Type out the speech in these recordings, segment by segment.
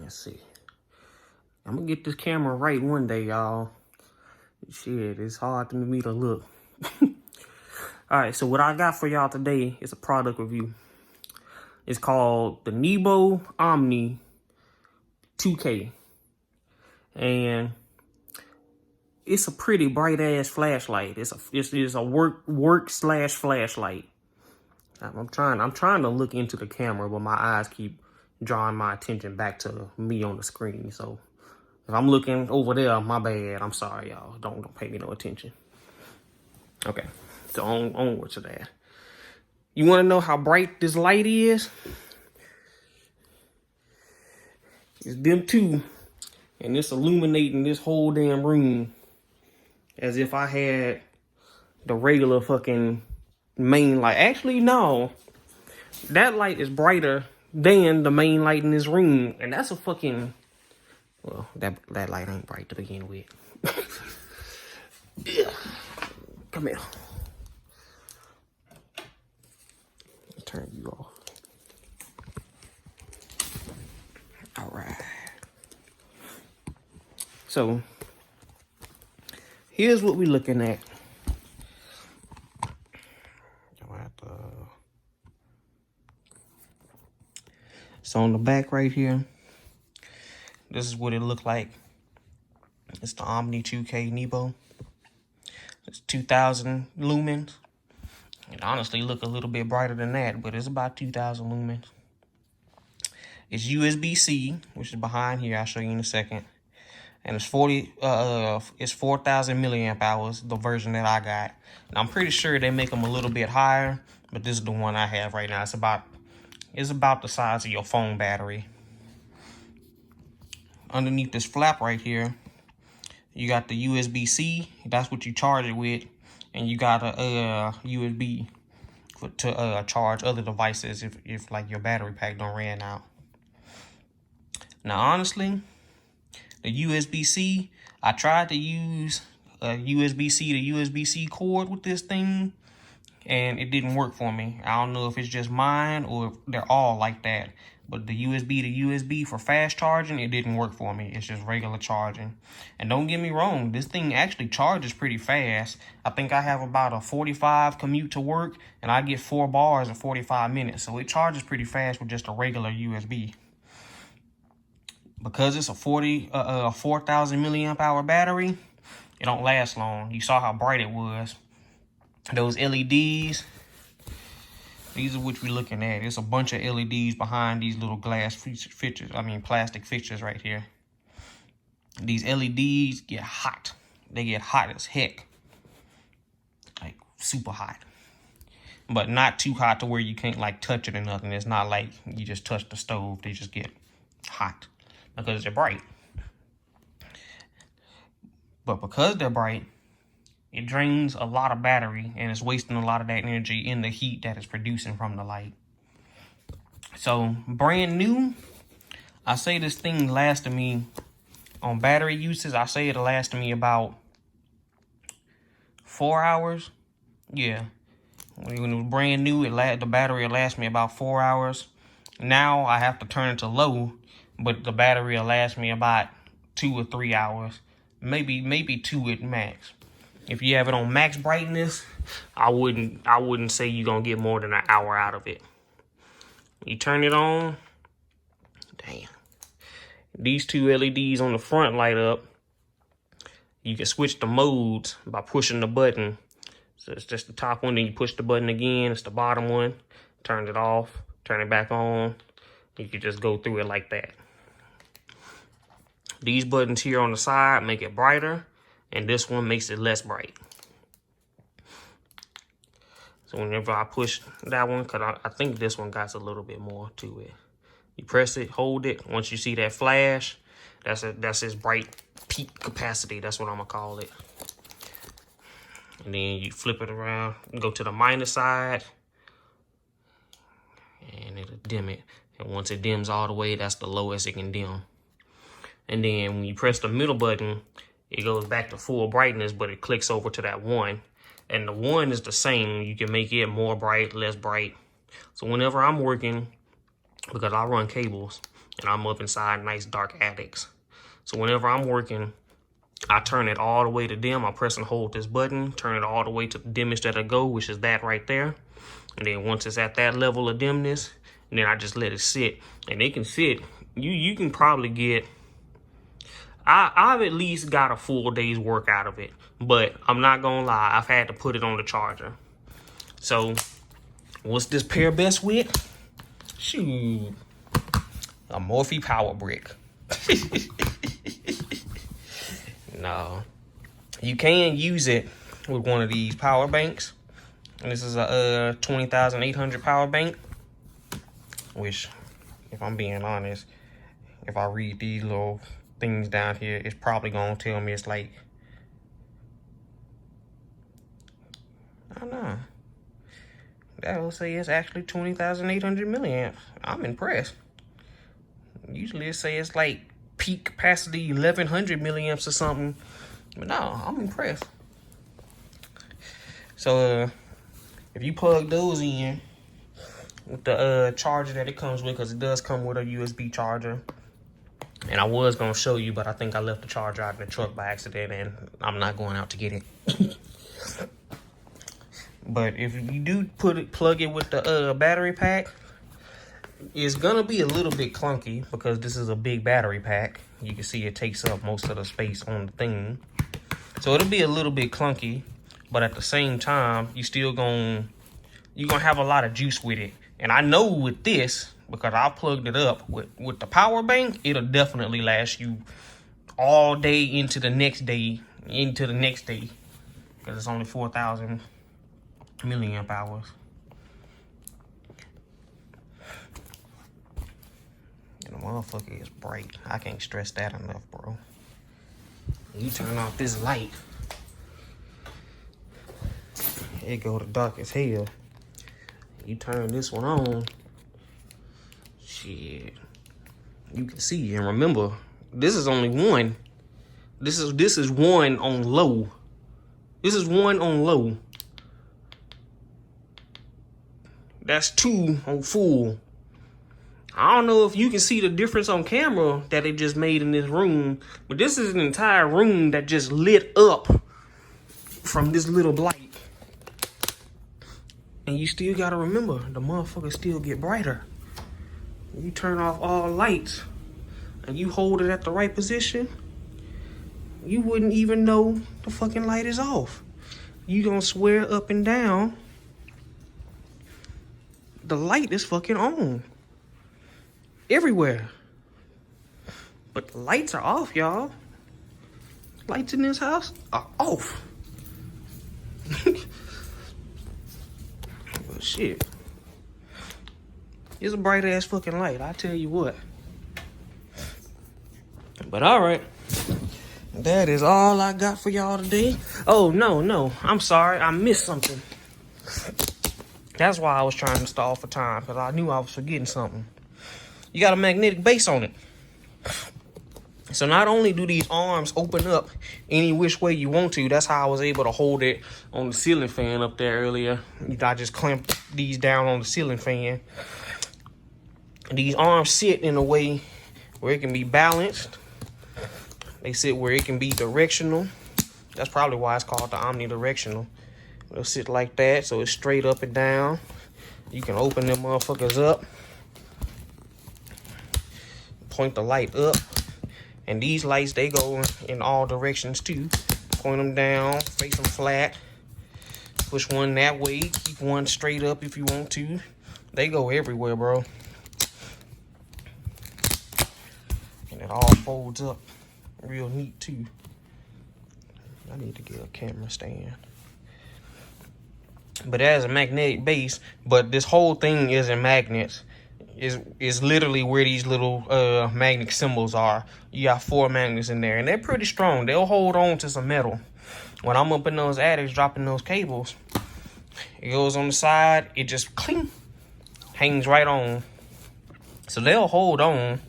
Let's see. I'm gonna get this camera right one day, y'all. Shit, it's hard for me to look. All right, so what I got for y'all today is a product review. It's called the Nebo Omni 2K. And it's a pretty bright ass flashlight. It's a work slash flashlight. I'm trying to look into the camera, but my eyes keep drawing my attention back to me on the screen. So if I'm looking over there, my bad. I'm sorry, y'all. Don't pay me no attention. Okay, so onward to that. You want to know how bright this light is? It's them two, and it's illuminating this whole damn room as if I had the regular fucking main light. Actually, no. That light is brighter than the main light in this room. And that's a fucking... Well, that light ain't bright to begin with. Yeah. Come here. Turn you off. All right. So, here's what we're looking at. So on the back right here, this is what it looked like. It's the Omni 2K Nebo. It's 2,000 lumens. It honestly look a little bit brighter than that, but it's about 2,000 lumens. It's USB-C, which is behind here. I'll show you in a second. And it's 4,000 milliamp hours, the version that I got. And I'm pretty sure they make them a little bit higher, but this is the one I have right now. It's about the size of your phone battery. Underneath this flap right here, you got the USB-C. That's what you charge it with. And you got a USB to charge other devices if like your battery pack don't ran out. Now, honestly, the USB-C, I tried to use a USB-C to USB-C cord with this thing, and it didn't work for me. I don't know if it's just mine or if they're all like that. But the USB to USB for fast charging, it didn't work for me. It's just regular charging. And don't get me wrong, this thing actually charges pretty fast. I think I have about a 45 commute to work, and I get 4 bars in 45 minutes. So it charges pretty fast with just a regular USB. Because it's a 4,000 milliamp hour battery, it don't last long. You saw how bright it was. Those LEDs, these are what we're looking at. It's a bunch of LEDs behind these little glass fixtures. Plastic fixtures right here. These LEDs get hot. They get hot as heck. Like, super hot. But not too hot to where you can't, like, touch it or nothing. It's not like you just touch the stove. They just get hot because they're bright. But because they're bright, it drains a lot of battery, and it's wasting a lot of that energy in the heat that it's producing from the light. So, brand new, I say this thing lasted me, on battery uses, I say it'll last me about 4 hours. Yeah. When it was brand new, the battery will last me about 4 hours. Now, I have to turn it to low, but the battery will last me about 2 or 3 hours. Maybe 2 at max. If you have it on max brightness, I wouldn't say you're gonna get more than an hour out of it. You turn it on, damn. These 2 LEDs on the front light up. You can switch the modes by pushing the button. So it's just the top one, then you push the button again. It's the bottom one. Turn it off, turn it back on. You can just go through it like that. These buttons here on the side make it brighter, and this one makes it less bright. So whenever I push that one, because I think this one got a little bit more to it. You press it, hold it. Once you see that flash, that's its bright peak capacity. That's what I'm going to call it. And then you flip it around and go to the minus side. And it'll dim it. And once it dims all the way, that's the lowest it can dim. And then when you press the middle button, it goes back to full brightness, but it clicks over to that 1. And the 1 is the same. You can make it more bright, less bright. So whenever I'm working, because I run cables, and I'm up inside nice dark attics. So whenever I'm working, I turn it all the way to dim. I press and hold this button, turn it all the way to the dimmest that'll go, which is that right there. And then once it's at that level of dimness, and then I just let it sit. And it can sit. You can probably get, I've at least got a full day's work out of it. But I'm not gonna lie, I've had to put it on the charger. So what's this pair best with? Shoot, a Morphe power brick. No, you can use it with one of these power banks. And this is a 20,800 power bank, which, if I'm being honest, if I read these little things down here, it's probably gonna tell me it's like, I don't know. That will say it's actually 20,800 milliamps. I'm impressed. Usually it say it's like peak capacity 1,100 milliamps or something. But no, I'm impressed. So if you plug those in with the charger that it comes with, because it does come with a USB charger. And I was going to show you, but I think I left the charger out in the truck by accident, and I'm not going out to get it. But if you do plug it with the battery pack, it's going to be a little bit clunky because this is a big battery pack. You can see it takes up most of the space on the thing. So it'll be a little bit clunky, but at the same time, you're gonna have a lot of juice with it. And I know with this, because I plugged it up with the power bank, it'll definitely last you all day into the next day, because it's only 4,000 milliamp hours. And the motherfucker is bright. I can't stress that enough, bro. You turn off this light, it go to dark as hell. You turn this one on, shit, you can see. And remember, this is only one. This is one on low. This is one on low. That's two on full. I don't know if you can see the difference on camera that they just made in this room, but this is an entire room that just lit up from this little light. And you still gotta remember, the motherfuckers still get brighter. You turn off all lights and you hold it at the right position, you wouldn't even know the fucking light is off. You gonna swear up and down the light is fucking on everywhere. But the lights are off, y'all. Lights in this house are off. But shit, it's a bright ass fucking light, I tell you what. But all right, that is all I got for y'all today. Oh no, I'm sorry, I missed something. That's why I was trying to stall for time, because I knew I was forgetting something. You got a magnetic base on it. So not only do these arms open up any which way you want to, that's how I was able to hold it on the ceiling fan up there earlier. I just clamped these down on the ceiling fan. These arms sit in a way where it can be balanced. They sit where it can be directional. That's probably why it's called the omnidirectional. It'll sit like that, so it's straight up and down. You can open them motherfuckers up. Point the light up. And these lights, they go in all directions too. Point them down, face them flat. Push one that way, keep one straight up if you want to. They go everywhere, bro. And it all folds up real neat too. I need to get a camera stand. But it has a magnetic base, but this whole thing isn't magnets. Is literally where these little magnet symbols are. You got 4 magnets in there, and they're pretty strong. They'll hold on to some metal. When I'm up in those attics dropping those cables, it goes on the side, it just cling, hangs right on. So they'll hold on.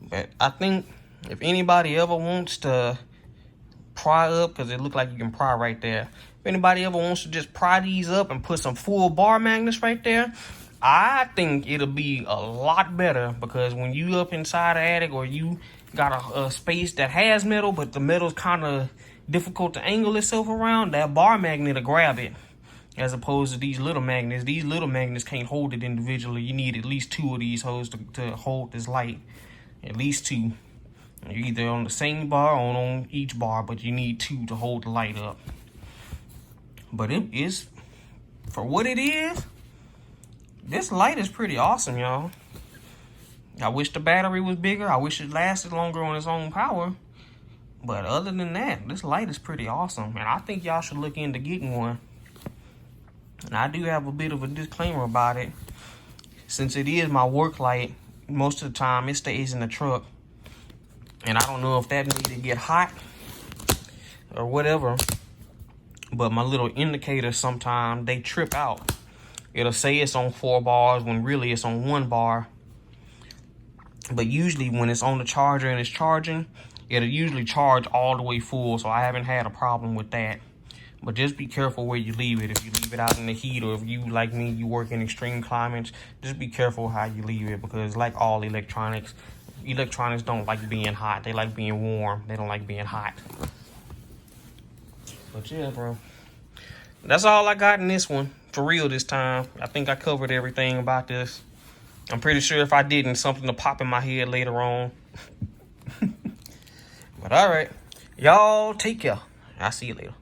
But I think if anybody ever wants to pry up, because it looked like you can pry right there. If anybody ever wants to just pry these up and put some full bar magnets right there, I think it'll be a lot better because when you up inside the attic or you got a space that has metal, but the metal's kind of difficult to angle itself around, that bar magnet will grab it. As opposed to these little magnets. These little magnets can't hold it individually. You need at least 2 of these hoes to hold this light. At least 2. You're either on the same bar or on each bar, but you need 2 to hold the light up. But it is, for what it is, this light is pretty awesome, y'all. I wish the battery was bigger. I wish it lasted longer on its own power. But other than that, this light is pretty awesome. And I think y'all should look into getting one. And I do have a bit of a disclaimer about it. Since it is my work light, most of the time it stays in the truck. And I don't know if that made it get hot or whatever. But my little indicators sometimes, they trip out. It'll say it's on 4 bars when really it's on 1 bar. But usually when it's on the charger and it's charging, it'll usually charge all the way full. So I haven't had a problem with that. But just be careful where you leave it. If you leave it out in the heat, or if you, like me, you work in extreme climates, just be careful how you leave it. Because like all electronics don't like being hot. They like being warm. They don't like being hot. But yeah, bro. That's all I got in this one. For real this time. I think I covered everything about this. I'm pretty sure if I didn't, something will pop in my head later on. But all right. Y'all take care. I'll see you later.